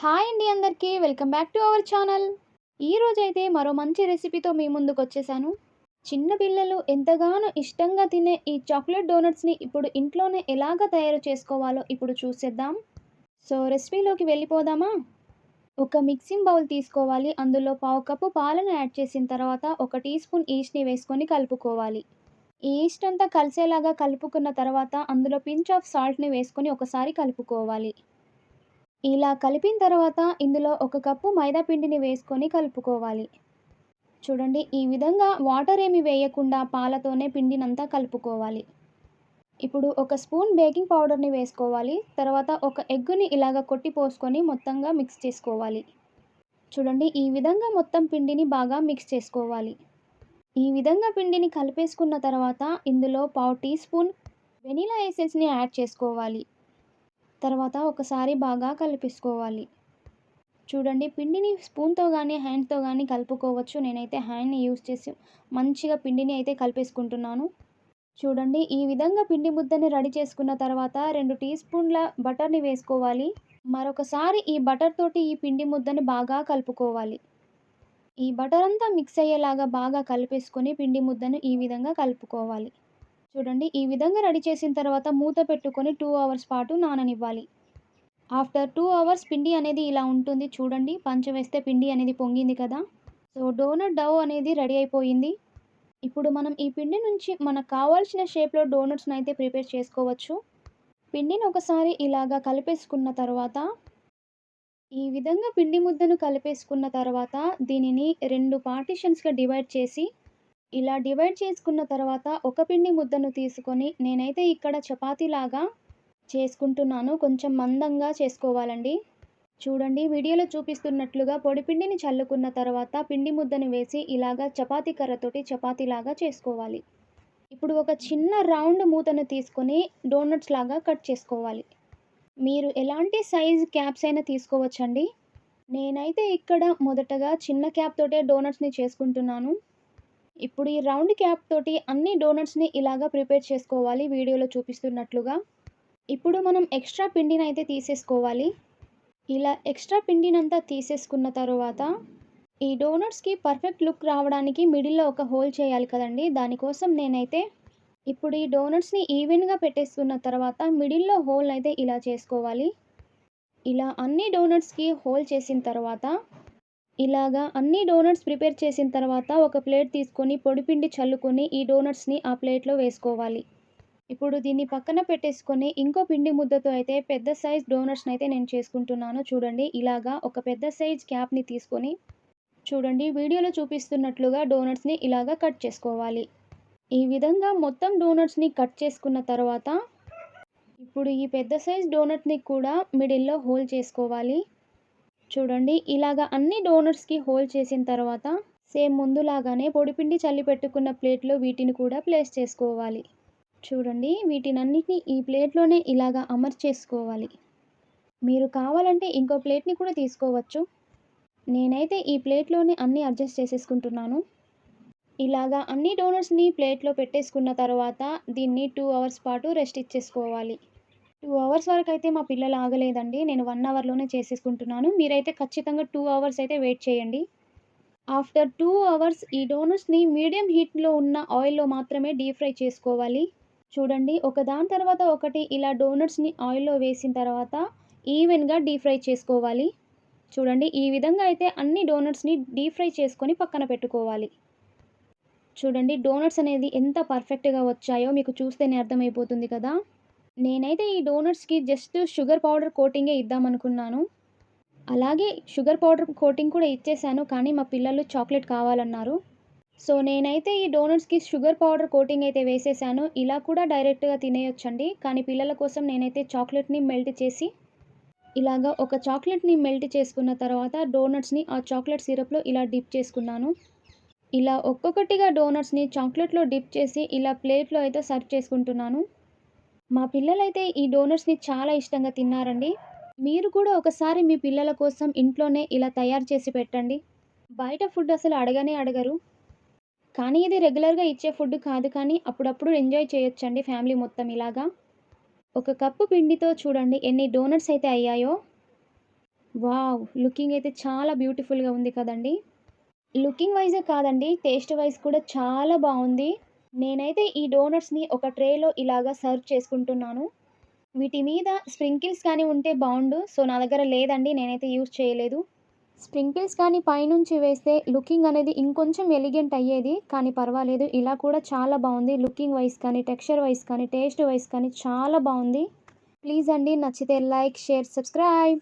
Hi అండి అందరికీ welcome back to our channel. ఈరోజైతే మరో మంచి రెసిపీతో మీ ముందుకు వచ్చేసాను. చిన్న పిల్లలు ఎంతగానో ఇష్టంగా తినే ఈ చాక్లెట్ డోనట్స్ని ఇప్పుడు ఇంట్లోనే ఎలాగ తయారు చేసుకోవాలో ఇప్పుడు చూసేద్దాం. సో రెసిపీలోకి వెళ్ళిపోదామా? ఒక మిక్సింగ్ బౌల్ తీసుకోవాలి. అందులో పావు కప్పు పాలను యాడ్ చేసిన తర్వాత 1 టీ స్పూన్ ఈస్ట్ని వేసుకొని కలుపుకోవాలి. ఈ ఈస్ట్ అంతా కలిసేలాగా కలుపుకున్న తర్వాత అందులో పించ్ ఆఫ్ సాల్ట్ని వేసుకొని ఒకసారి కలుపుకోవాలి. ఇలా కలిపిన తర్వాత ఇందులో 1 కప్పు మైదా పిండిని వేసుకొని కలుపుకోవాలి. చూడండి, ఈ విధంగా వాటర్ ఏమి వేయకుండా పాలతోనే పిండినంతా కలుపుకోవాలి. ఇప్పుడు 1 స్పూన్ బేకింగ్ పౌడర్ని వేసుకోవాలి. తర్వాత 1 ఎగ్గుని ఇలాగ కొట్టి పోసుకొని మొత్తంగా మిక్స్ చేసుకోవాలి. చూడండి, ఈ విధంగా మొత్తం పిండిని బాగా మిక్స్ చేసుకోవాలి. ఈ విధంగా పిండిని కలిపేసుకున్న తర్వాత ఇందులో పావు టీ స్పూన్ వెనిలా ఎసెన్స్ని యాడ్ చేసుకోవాలి. తర్వాత ఒకసారి బాగా కలిపేసుకోవాలి. చూడండి, పిండిని స్పూన్‌తో గానీ, హ్యాండ్‌తో గానీ కలుపుకోవచ్చు. నేనైతే హ్యాండ్‌ని యూజ్ చేసి మంచిగా పిండిని అయితే కలిపేసుకుంటున్నాను. చూడండి, ఈ విధంగా పిండి ముద్దని రెడీ చేసుకున్న తర్వాత 2 టీ స్పూన్ల బటర్‌ని వేసుకోవాలి. మరొకసారి ఈ బటర్ తోటి ఈ పిండి ముద్దని బాగా కలుపుకోవాలి. ఈ బటర్ అంతా మిక్స్ అయ్యేలాగా బాగా కలిపేసుకొని పిండి ముద్దను ఈ విధంగా కలుపుకోవాలి. చూడండి, ఈ విధంగా రెడీ చేసిన తర్వాత మూత పెట్టుకొని 2 అవర్స్ పాటు నాననివ్వాలి. ఆఫ్టర్ 2 అవర్స్ పిండి అనేది ఇలా ఉంటుంది. చూడండి, పంచ వేస్తే పిండి అనేది పొంగింది కదా! సో డోనట్ డౌ అనేది రెడీ అయిపోయింది. ఇప్పుడు మనం ఈ పిండి నుంచి మనకు కావాల్సిన షేప్‌లో డోనట్స్‌ని అయితే ప్రిపేర్ చేసుకోవచ్చు. పిండిని ఒకసారి ఇలాగా కలిపేసుకున్న తర్వాత ఈ విధంగా పిండి ముద్దను కలిపేసుకున్న తర్వాత దీనిని 2 పార్టిషన్స్‌గా డివైడ్ చేసి ఇలా డివైడ్ చేసుకున్న తర్వాత ఒక పిండి ముద్దను తీసుకొని నేనైతే ఇక్కడ చపాతీలాగా చేసుకుంటున్నాను. కొంచెం మందంగా చేసుకోవాలండి. చూడండి, వీడియోలో చూపిస్తున్నట్లుగా పొడిపిండిని చల్లుకున్న తర్వాత పిండి ముద్దను వేసి ఇలాగా చపాతీ కర్రతోటి చపాతీలాగా చేసుకోవాలి. ఇప్పుడు ఒక చిన్న రౌండ్ మూతను తీసుకొని డోనట్స్ లాగా కట్ చేసుకోవాలి. మీరు ఎలాంటి సైజ్ క్యాప్స్ అయినా తీసుకోవచ్చండి. నేనైతే ఇక్కడ మొదటగా చిన్న క్యాప్ తోటే డోనట్స్‌ని చేసుకుంటున్నాను. ఇప్పుడు ఈ రౌండ్ క్యాప్ తోటి అన్ని డోనట్స్‌ని ఇలాగా ప్రిపేర్ చేసుకోవాలి వీడియోలో చూపిస్తున్నట్లుగా. ఇప్పుడు మనం ఎక్స్ట్రా పిండిని అయితే తీసేసుకోవాలి. ఇలా ఎక్స్ట్రా పిండినంతా తీసేసుకున్న తరువాత ఈ డోనట్స్‌కి పర్ఫెక్ట్ లుక్ రావడానికి మిడిల్‌లో ఒక హోల్ చేయాలి కదండీ! దానికోసం నేనైతే ఇప్పుడు ఈ డోనట్స్‌ని ఈవెన్‌గా పెట్టేసుకున్న తర్వాత మిడిల్‌లో హోల్ అయితే ఇలా చేసుకోవాలి. ఇలా అన్ని డోనట్స్‌కి హోల్ చేసిన తర్వాత ఇలాగా అన్ని డోనట్స్ ప్రిపేర్ చేసిన తర్వాత ఒక ప్లేట్ తీసుకొని పొడిపిండి చల్లుకొని ఈ డోనట్స్‌ని ఆ ప్లేట్‌లో వేసుకోవాలి. ఇప్పుడు దీన్ని పక్కన పెట్టేసుకొని ఇంకో పిండి ముద్దతో అయితే పెద్ద సైజ్ డోనట్స్‌ని అయితే నేను చేసుకుంటున్నాను. చూడండి, ఇలాగా ఒక పెద్ద సైజ్ క్యాప్‌ని తీసుకొని చూడండి, వీడియోలో చూపిస్తున్నట్లుగా డోనట్స్‌ని ఇలాగా కట్ చేసుకోవాలి. ఈ విధంగా మొత్తం డోనట్స్‌ని కట్ చేసుకున్న తర్వాత ఇప్పుడు ఈ పెద్ద సైజ్ డోనట్‌ని కూడా మిడిల్‌లో హోల్ చేసుకోవాలి. చూడండి, ఇలాగ అన్ని డోనట్స్‌కి హోల్ చేసిన తర్వాత సేమ్ ముందులాగానే పొడిపిండి చల్లి పెట్టుకున్న ప్లేట్‌లో వీటిని కూడా ప్లేస్ చేసుకోవాలి. చూడండి, వీటినన్నిటిని ఈ ప్లేట్‌లోనే ఇలాగ అమర్చేసుకోవాలి. మీరు కావాలంటే ఇంకో ప్లేట్‌ని కూడా తీసుకోవచ్చు. నేనైతే ఈ ప్లేట్‌లోనే అన్నీ అడ్జస్ట్ చేసేసుకుంటున్నాను. ఇలాగా అన్ని డోనట్స్‌ని ప్లేట్‌లో పెట్టేసుకున్న తర్వాత దీన్ని 2 అవర్స్ పాటు రెస్ట్ ఇచ్చేసుకోవాలి. 2 అవర్స్ వరకైతే మా పిల్లలు ఆగలేదండి. నేను 1 అవర్‌లోనే చేసేసుకుంటున్నాను. మీరైతే ఖచ్చితంగా 2 అవర్స్ అయితే వెయిట్ చేయండి. ఆఫ్టర్ 2 అవర్స్ ఈ డోనట్స్‌ని మీడియం హీట్‌లో ఉన్న ఆయిల్‌లో మాత్రమే డీప్ ఫ్రై చేసుకోవాలి. చూడండి, ఒకదాని తర్వాత ఒకటి ఇలా డోనట్స్‌ని ఆయిల్‌లో వేసిన తర్వాత ఈవెన్‌గా డీప్ ఫ్రై చేసుకోవాలి. చూడండి, ఈ విధంగా అయితే అన్ని డోనట్స్‌ని డీప్ ఫ్రై చేసుకొని పక్కన పెట్టుకోవాలి. చూడండి, డోనట్స్ అనేది ఎంత పర్ఫెక్ట్‌గా వచ్చాయో మీకు చూస్తేనే అర్థమైపోతుంది కదా! నేనైతే ఈ డోనట్స్‌కి జస్ట్ షుగర్ పౌడర్ కోటింగే ఇద్దామనుకున్నాను. అలాగే షుగర్ పౌడర్ కోటింగ్ కూడా ఇచ్చేసాను. కానీ మా పిల్లలు చాక్లెట్ కావాలన్నారు. సో నేనైతే ఈ డోనట్స్‌కి షుగర్ పౌడర్ కోటింగ్ అయితే వేసేసాను. ఇలా కూడా డైరెక్ట్‌గా తినేయొచ్చండి. కానీ పిల్లల కోసం నేనైతే చాక్లెట్‌ని మెల్ట్ చేసి ఇలాగా ఒక చాక్లెట్‌ని మెల్ట్ చేసుకున్న తర్వాత డోనట్స్‌ని ఆ చాక్లెట్ సిరప్‌లో ఇలా డిప్ చేసుకున్నాను. ఇలా ఒక్కొక్కటిగా డోనట్స్‌ని చాక్లెట్‌లో డిప్ చేసి ఇలా ప్లేట్‌లో అయితే సర్వ్ చేసుకుంటున్నాను. మా పిల్లలైతే ఈ డోనట్స్‌ని చాలా ఇష్టంగా తిన్నారండి. మీరు కూడా ఒకసారి మీ పిల్లల కోసం ఇంట్లోనే ఇలా తయారు చేసి పెట్టండి. బయట ఫుడ్ అసలు అడగనే అడగరు. కానీ ఇది రెగ్యులర్‌గా ఇచ్చే ఫుడ్ కాదు, కానీ అప్పుడప్పుడు ఎంజాయ్ చేయొచ్చండి ఫ్యామిలీ మొత్తం ఇలాగా. ఒక కప్పు పిండితో చూడండి ఎన్ని డోనట్స్ అయితే అయ్యాయో. వావ్! లుకింగ్ అయితే చాలా బ్యూటిఫుల్‌గా ఉంది కదండీ! లుకింగ్ వైజే కాదండి, టేస్ట్ వైస్ కూడా చాలా బావుంది. నేనైతే ఈ డోనట్స్‌ని ఒక ట్రేలో ఇలాగా సర్వ్ చేసుకుంటున్నాను. వీటి మీద స్ప్రింకిల్స్ కానీ ఉంటే బావుండు. సో, నా దగ్గర లేదండి. నేనైతే యూజ్ చేయలేదు. స్ప్రింకిల్స్ కానీ పైనుంచి వేస్తే లుకింగ్ అనేది ఇంకొంచెం ఎలిగెంట్ అయ్యేది. కానీ పర్వాలేదు. ఇలా కూడా చాలా బావుంది. లుకింగ్ వైస్ కానీ, టెక్స్చర్ వైస్ కానీ, టేస్ట్ వైస్ కానీ చాలా బావుంది. ప్లీజ్ అండి, నచ్చితే లైక్, షేర్, సబ్స్క్రైబ్.